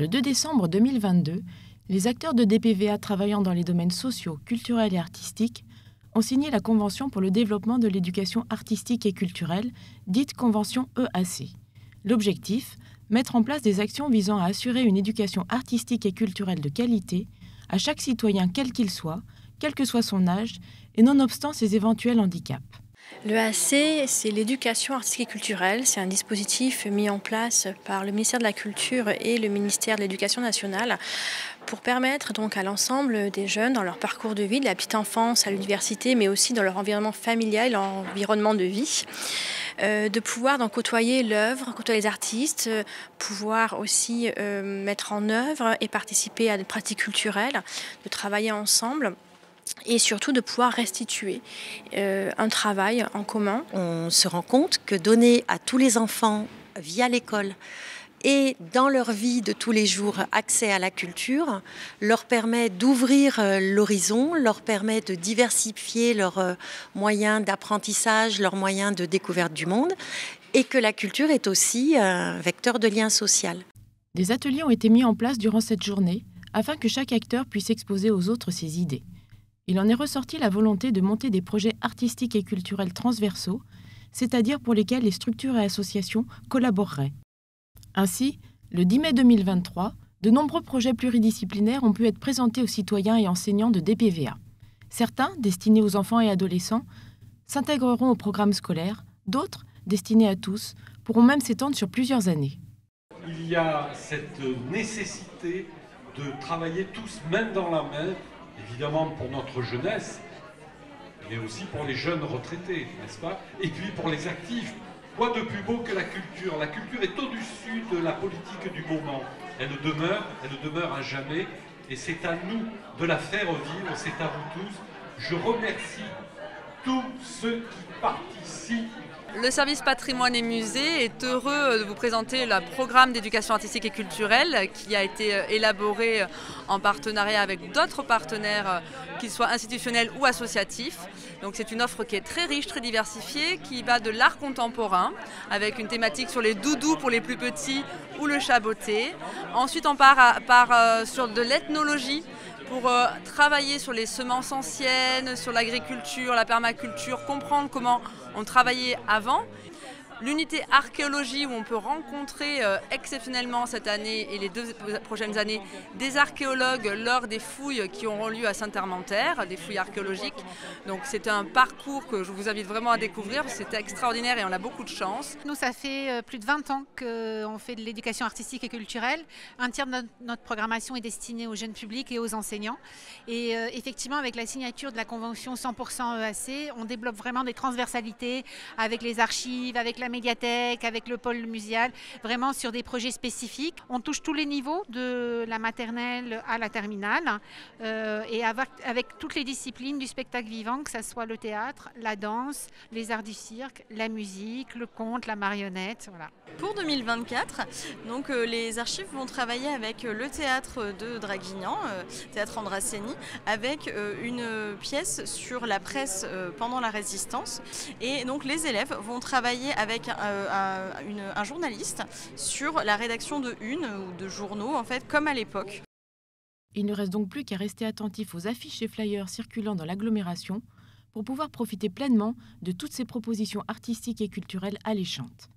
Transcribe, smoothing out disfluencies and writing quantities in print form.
Le 2 décembre 2022, les acteurs de DPVA travaillant dans les domaines sociaux, culturels et artistiques ont signé la Convention pour le développement de l'éducation artistique et culturelle, dite Convention EAC. L'objectif, mettre en place des actions visant à assurer une éducation artistique et culturelle de qualité à chaque citoyen quel qu'il soit, quel que soit son âge, et nonobstant ses éventuels handicaps. L'EAC, c'est l'éducation artistique et culturelle. C'est un dispositif mis en place par le ministère de la Culture et le ministère de l'Éducation nationale pour permettre donc à l'ensemble des jeunes dans leur parcours de vie, de la petite enfance à l'université, mais aussi dans leur environnement familial, l'environnement de vie, de pouvoir donc côtoyer l'œuvre, côtoyer les artistes, pouvoir aussi mettre en œuvre et participer à des pratiques culturelles, de travailler ensemble. Et surtout de pouvoir restituer un travail en commun. On se rend compte que donner à tous les enfants via l'école et dans leur vie de tous les jours accès à la culture leur permet d'ouvrir l'horizon, leur permet de diversifier leurs moyens d'apprentissage, leurs moyens de découverte du monde, et que la culture est aussi un vecteur de lien social. Des ateliers ont été mis en place durant cette journée afin que chaque acteur puisse exposer aux autres ses idées. Il en est ressorti la volonté de monter des projets artistiques et culturels transversaux, c'est-à-dire pour lesquels les structures et associations collaboreraient. Ainsi, le 10 mai 2023, de nombreux projets pluridisciplinaires ont pu être présentés aux citoyens et enseignants de DPVA. Certains, destinés aux enfants et adolescents, s'intégreront au programme scolaire, d'autres, destinés à tous, pourront même s'étendre sur plusieurs années. Il y a cette nécessité de travailler tous main dans la main, évidemment pour notre jeunesse, mais aussi pour les jeunes retraités, n'est-ce pas? Et puis pour les actifs. Quoi de plus beau que la culture? La culture est au-dessus de la politique du moment. Elle demeure à jamais, et c'est à nous de la faire vivre, c'est à vous tous. Je remercie tous ceux qui participent. Le service patrimoine et musée est heureux de vous présenter le programme d'éducation artistique et culturelle qui a été élaboré en partenariat avec d'autres partenaires, qu'ils soient institutionnels ou associatifs. Donc c'est une offre qui est très riche, très diversifiée, qui va de l'art contemporain avec une thématique sur les doudous pour les plus petits ou le chaboté. Ensuite on part sur de l'ethnologie pour travailler sur les semences anciennes, sur l'agriculture, la permaculture, comprendre comment on travaillait avant. L'unité archéologie où on peut rencontrer exceptionnellement cette année et les 2 prochaines années des archéologues lors des fouilles qui auront lieu à Saint-Hermentaire, des fouilles archéologiques. Donc c'est un parcours que je vous invite vraiment à découvrir, c'est extraordinaire et on a beaucoup de chance. Nous, ça fait plus de 20 ans qu'on fait de l'éducation artistique et culturelle. Un tiers de notre programmation est destinée au jeune public et aux enseignants. Et effectivement, avec la signature de la convention 100% EAC, on développe vraiment des transversalités avec les archives, avec la médiathèque, avec le pôle muséal, vraiment sur des projets spécifiques. On touche tous les niveaux, de la maternelle à la terminale, et avec toutes les disciplines du spectacle vivant, que ce soit le théâtre, la danse, les arts du cirque, la musique, le conte, la marionnette. Voilà. Pour 2024, donc, les archives vont travailler avec le théâtre de Draguignan, théâtre Andrasseni, avec une pièce sur la presse pendant la Résistance. Et donc les élèves vont travailler avec un journaliste sur la rédaction de une ou de journaux, en fait, comme à l'époque. Il ne reste donc plus qu'à rester attentif aux affiches et flyers circulant dans l'agglomération pour pouvoir profiter pleinement de toutes ces propositions artistiques et culturelles alléchantes.